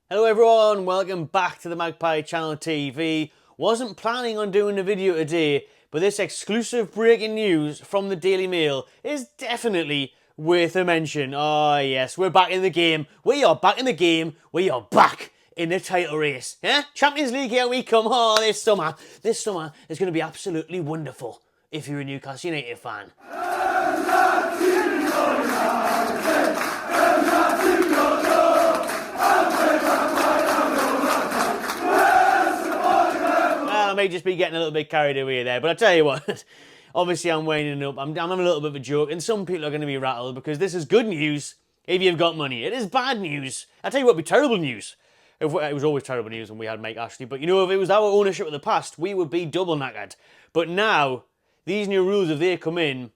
Hello everyone, welcome back to the Magpie Channel TV. Wasn't planning on doing a video today, but this exclusive breaking news from the Daily Mail is definitely worth a mention. Oh yes, we're back in the game. We are back in the game. We are back in the title race. Yeah? Champions League, here we come. Oh, this summer is going to be absolutely wonderful if you're a Newcastle United fan. I may just be getting a little bit carried away there, but I tell you what, obviously I'm winding up. I'm having a little bit of a joke, and some people are going to be rattled because this is good news if you've got money. It is bad news. I tell you what, it'd be terrible news. It was always terrible news when we had Mike Ashley, but you know, if it was our ownership of the past, we would be double knackered. But now, these new rules, if they come in,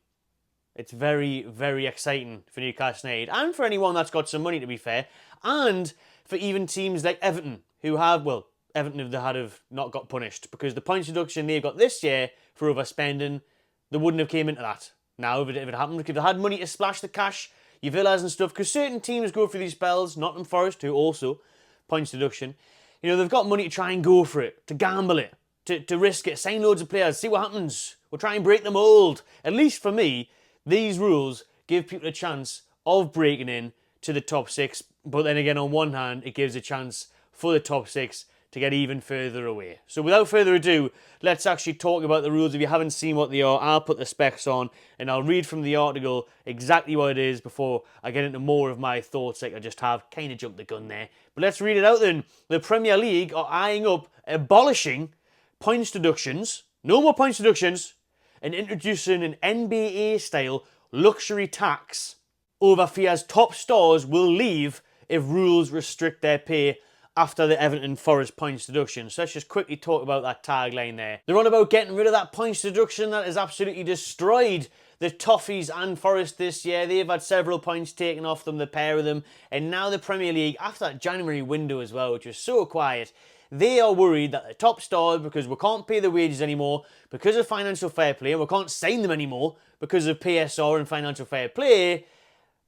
it's very, very exciting for Newcastle United, and for anyone that's got some money, to be fair, and for even teams like Everton, who have, well, Everton, if they have not got punished, because the points deduction they've got this year for overspending, they wouldn't have came into that. Now, if it happened, if they had money to splash the cash, your villas and stuff, because certain teams go through these spells, Nottingham Forest, who also, points deduction, you know, they've got money to try and go for it, to gamble it, to risk it, sign loads of players, see what happens. We'll try and break the mould. At least for me, these rules give people a chance of breaking in to the top six, but then again, on one hand, it gives a chance for the top six to get even further away. So without further ado, let's actually talk about the rules. If you haven't seen what they are, I'll put the specs on and I'll read from the article exactly what it is before I get into more of my thoughts like I just have. Kind of jumped the gun there. But let's read it out then. The Premier League are eyeing up abolishing points deductions, no more points deductions, and introducing an NBA-style luxury tax over fears top stars will leave if rules restrict their pay after the Everton Forest points deduction. So let's just quickly talk about that tagline there. They're on about getting rid of that points deduction that has absolutely destroyed the Toffees and Forest this year. They've had several points taken off them, the pair of them. And now the Premier League, after that January window as well, which was so quiet, they are worried that the top stars, because we can't pay the wages anymore because of financial fair play, and we can't sign them anymore because of PSR and financial fair play,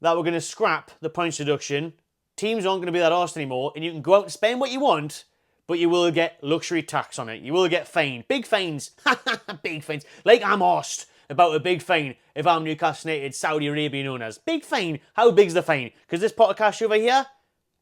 that we're going to scrap the points deduction. Teams aren't going to be that arsed anymore, and you can go out and spend what you want, but you will get luxury tax on it. You will get fined. Big fines. Big fines. Like I'm arsed about a big fine if I'm Newcastle United, Saudi Arabia known as. Big fine. How big's the fine? Because this pot of cash over here,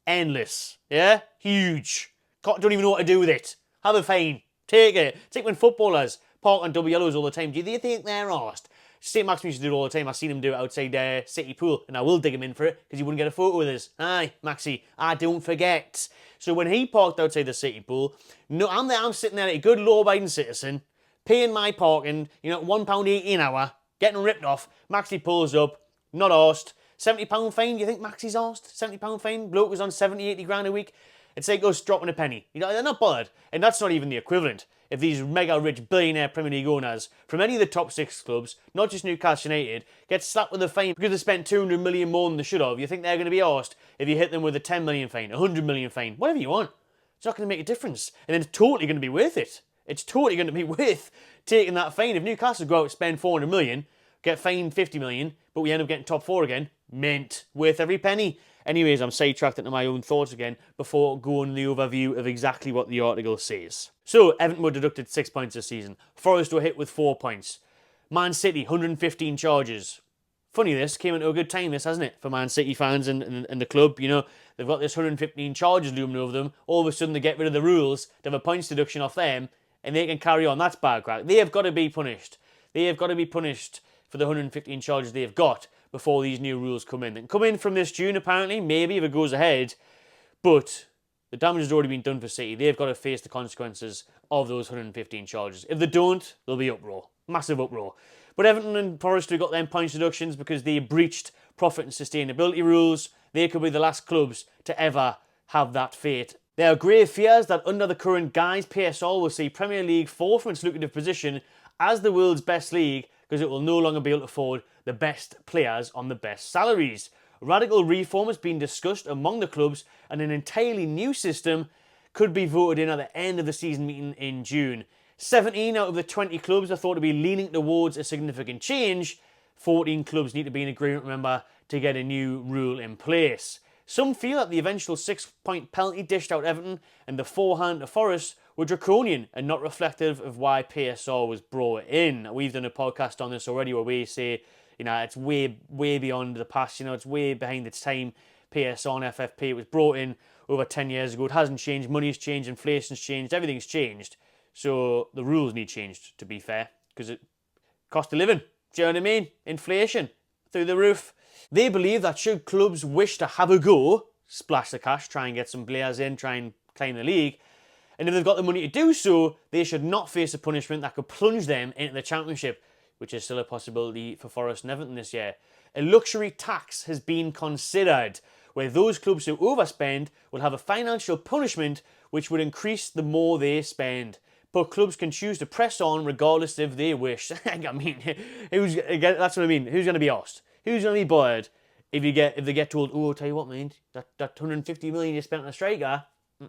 endless. Yeah? Huge. Don't even know what to do with it. Have a fine. Take it. It's like when footballers park on double yellows all the time. Do you think they're arsed? St. Max used to do it all the time. I've seen him do it outside City Pool, and I will dig him in for it because he wouldn't get a photo with us. Aye, Maxie, I don't forget. So when he parked outside the City Pool, no, I'm sitting there like a good law-abiding citizen, paying my parking, you know, £1.80 an hour, getting ripped off. Maxie pulls up, not arsed. £70 fine, do you think Maxie's arsed? £70 fine, bloke was on 70, 80 grand a week. It's like us dropping a penny. You know, they're not bothered. And that's not even the equivalent. If these mega rich billionaire Premier League owners from any of the top six clubs, not just Newcastle United, get slapped with a fine because they spent 200 million more than they should have, you think they're going to be arsed if you hit them with a 10 million fine, 100 million fine, whatever you want. It's not going to make a difference. And it's totally going to be worth it. It's totally going to be worth taking that fine. If Newcastle go out and spend 400 million, get fined 50 million, but we end up getting top four again, mint. Worth every penny. Anyways, I'm sidetracked into my own thoughts again before going the overview of exactly what the article says. So, Everton were deducted 6 points this season. Forest were hit with 4 points. Man City, 115 charges. Funny this, came into a good time this, hasn't it, for Man City fans and the club. You know, they've got this 115 charges looming over them. All of a sudden they get rid of the rules, they have a points deduction off them, and they can carry on. That's bad crack. They have got to be punished. They have got to be punished for the 115 charges they have got before these new rules come in. They can come in from this June, apparently, maybe, if it goes ahead. But the damage has already been done for City. They've got to face the consequences of those 115 charges. If they don't, there'll be uproar. Massive uproar. But Everton and Forest have got them points deductions because they breached profit and sustainability rules. They could be the last clubs to ever have that fate. There are grave fears that under the current guise, PSL will see Premier League fall from its lucrative position as the world's best league because it will no longer be able to afford the best players on the best salaries. Radical reform has been discussed among the clubs and an entirely new system could be voted in at the end of the season meeting in June. 17 out of the 20 clubs are thought to be leaning towards a significant change. 14 clubs need to be in agreement, remember, to get a new rule in place. Some feel that the eventual 6-point penalty dished out Everton and the forehand to Forest were draconian and not reflective of why PSR was brought in. We've done a podcast on this already where we say, it's way beyond the past, it's way behind its time. PSR and FFP, it was brought in over 10 years ago. It hasn't changed, money's changed, inflation's changed, everything's changed. So the rules need changed, to be fair, because it cost of living, do you know what I mean? Inflation, through the roof. They believe that should clubs wish to have a go, splash the cash, try and get some players in, try and climb the league, and if they've got the money to do so, they should not face a punishment that could plunge them into the Championship, which is still a possibility for Forest and Everton this year. A luxury tax has been considered, where those clubs who overspend will have a financial punishment which would increase the more they spend. But clubs can choose to press on regardless if they wish. I mean, that's what I mean. Who's going to be asked? Who's going to be bothered if they get told, oh, I'll tell you what, mate, that 150 million you spent on a striker,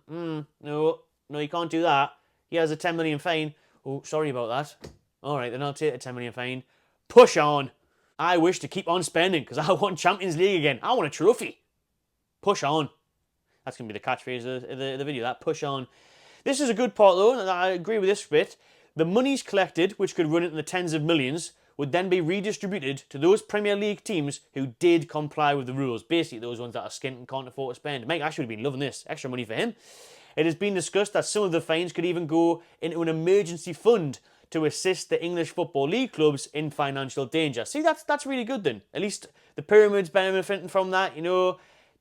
no, you can't do that. He has a 10 million fine. Oh, sorry about that. All right, then I'll take a 10 million fine. Push on. I wish to keep on spending because I want Champions League again. I want a trophy. Push on. That's going to be the catchphrase of the video, that push on. This is a good part though, and I agree with this bit. The monies collected, which could run into the tens of millions, would then be redistributed to those Premier League teams who did comply with the rules. Basically, those ones that are skint and can't afford to spend. Mike Ashley would have been loving this. Extra money for him. It has been discussed that some of the fines could even go into an emergency fund to assist the English Football League clubs in financial danger. See, that's really good then. At least the Pyramid's benefiting from that,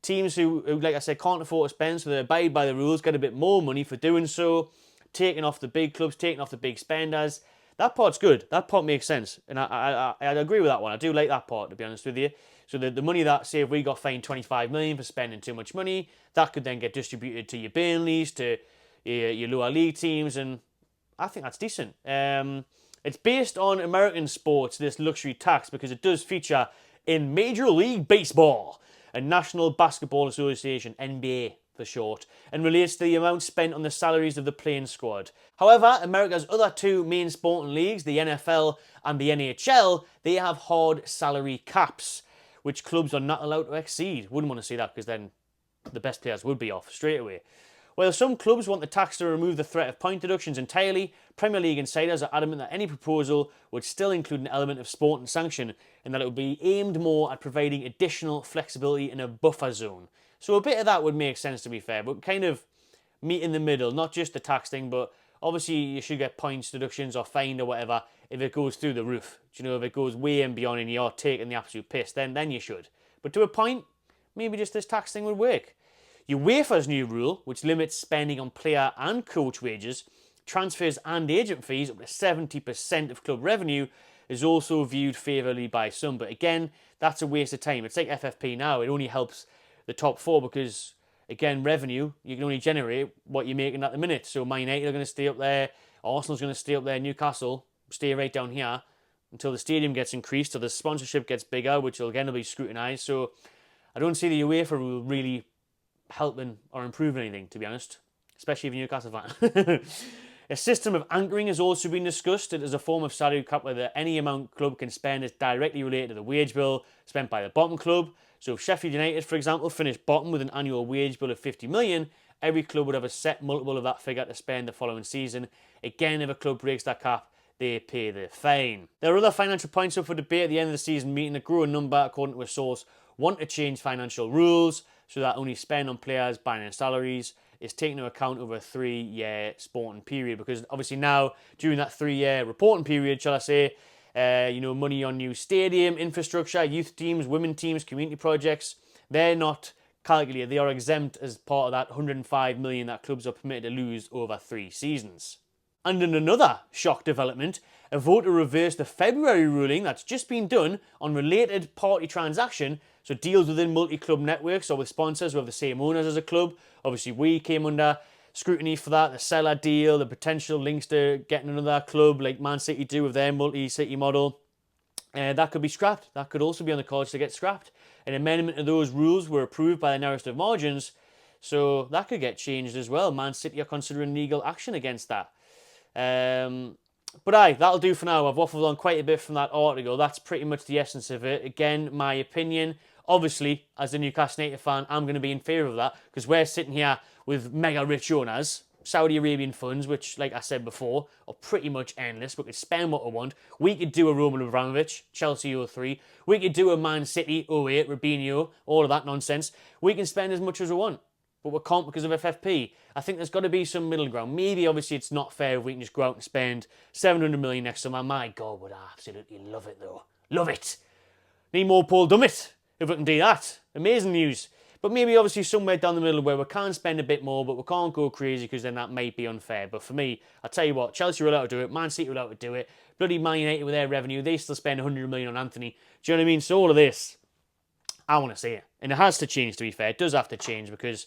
Teams who, like I said, can't afford to spend, so they abide by the rules, get a bit more money for doing so, taking off the big clubs, taking off the big spenders. That part's good. That part makes sense. And I agree with that one. I do like that part, to be honest with you. So the money that, say, if we got fined 25 million for spending too much money, that could then get distributed to your Burnleys, to your lower league teams, and I think that's decent. It's based on American sports, this luxury tax, because it does feature in Major League Baseball and National Basketball Association, NBA for short, and relates to the amount spent on the salaries of the playing squad. However, America's other two main sporting leagues, the NFL and the NHL, they have hard salary caps, which clubs are not allowed to exceed. Wouldn't want to see that because then the best players would be off straight away. While some clubs want the tax to remove the threat of point deductions entirely, Premier League insiders are adamant that any proposal would still include an element of sport and sanction, and that it would be aimed more at providing additional flexibility in a buffer zone. So a bit of that would make sense, to be fair, but kind of meet in the middle, not just the tax thing, but obviously you should get points deductions or fined or whatever if it goes through the roof. Do you know, if it goes way and beyond and you're taking the absolute piss, then you should. But to a point, maybe just this tax thing would work. UEFA's new rule, which limits spending on player and coach wages, transfers and agent fees up to 70% of club revenue, is also viewed favourably by some. But again, that's a waste of time. It's like FFP now. It only helps the top four because, again, revenue, you can only generate what you're making at the minute. So Man United are going to stay up there. Arsenal's going to stay up there. Newcastle stay right down here until the stadium gets increased or the sponsorship gets bigger, which will again be scrutinised. So I don't see the UEFA rule really helping or improving anything, to be honest, especially if you're a Newcastle fan. A system of anchoring has also been discussed. It is a form of salary cap where any amount club can spend is directly related to the wage bill spent by the bottom club. So if Sheffield United, for example, finished bottom with an annual wage bill of 50 million, every club would have a set multiple of that figure to spend the following season. Again, if a club breaks that cap, they pay the fine. There are other financial points up for debate at the end of the season meeting. A growing number, according to a source, want to change financial rules so that only spend on players, buying and salaries is taken into account over a 3-year sporting period. Because obviously now, during that 3-year reporting period, shall I say, money on new stadium, infrastructure, youth teams, women teams, community projects, they're not calculated. They are exempt as part of that 105 million that clubs are permitted to lose over 3 seasons. And in another shock development, a vote to reverse the February ruling that's just been done on related party transaction, so deals within multi-club networks or with sponsors who have the same owners as a club. Obviously, we came under scrutiny for that, the seller deal, the potential links to getting another club like Man City do with their multi-city model. That could be scrapped. That could also be on the cards to get scrapped. An amendment of those rules were approved by the narrowest of margins, so that could get changed as well. Man City are considering legal action against that. But aye, that'll do for now. I've waffled on quite a bit from that article. That's pretty much the essence of it. Again, my opinion. Obviously, as a Newcastle United fan, I'm going to be in favour of that because we're sitting here with mega rich owners, Saudi Arabian funds, which, like I said before, are pretty much endless. We could spend what we want. We could do a Roman Abramovich, Chelsea '03. We could do a Man City '08, Robinho, all of that nonsense. We can spend as much as we want, but we can't because of FFP. I think there's got to be some middle ground. Maybe, obviously, it's not fair if we can just go out and spend 700 million next summer. My God, would I absolutely love it, though. Love it. Need more Paul Dummett if we can do that. Amazing news. But maybe obviously somewhere down the middle where we can spend a bit more, but we can't go crazy because then that might be unfair. But for me, I'll tell you what, Chelsea are allowed to do it, Man City are allowed to do it, bloody Man United with their revenue, they still spend 100 million on Anthony. Do you know what I mean? So all of this, I want to see it. And it has to change, to be fair. It does have to change because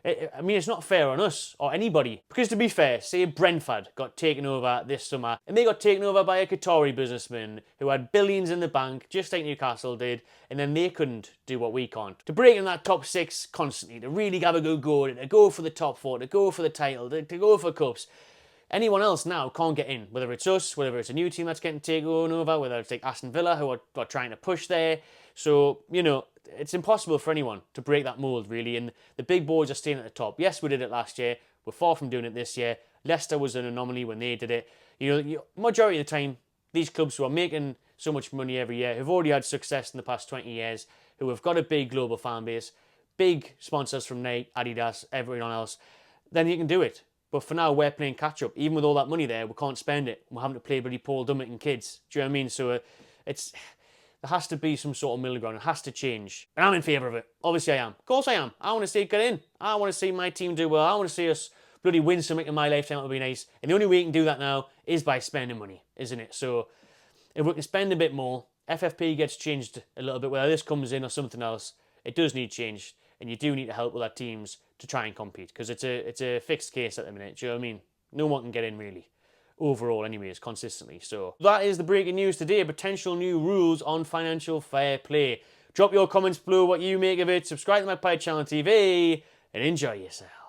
it's not fair on us or anybody. Because to be fair, say Brentford got taken over this summer and they got taken over by a Qatari businessman who had billions in the bank, just like Newcastle did, and then they couldn't do what we can't. To break in that top six constantly, to really have a good go, to go for the top four, to go for the title, to go for cups. Anyone else now can't get in, whether it's us, whether it's a new team that's getting taken over, whether it's like Aston Villa who are trying to push there. So, it's impossible for anyone to break that mould, really, and the big boys are staying at the top. Yes, we did it last year. We're far from doing it this year. Leicester was an anomaly when they did it. Majority of the time, these clubs who are making so much money every year, who've already had success in the past 20 years, who have got a big global fan base, big sponsors from Nike, Adidas, everyone else, then you can do it. But for now, we're playing catch-up. Even with all that money there, we can't spend it. We're having to play bloody Paul Dummett and kids. Do you know what I mean? So there has to be some sort of middle ground. It has to change. And I'm in favour of it. Obviously I am. Of course I am. I want to see it get in. I want to see my team do well. I want to see us bloody win something in my lifetime. That would be nice. And the only way you can do that now is by spending money, isn't it? So if we can spend a bit more, FFP gets changed a little bit, whether this comes in or something else, it does need change. And you do need to help with our teams to try and compete because it's a fixed case at the minute. Do you know what I mean? No one can get in really. Overall anyways, consistently. So that is the breaking news today. Potential new rules on financial fair play. Drop your comments below what you make of it. Subscribe to my Pie Channel TV and enjoy yourself.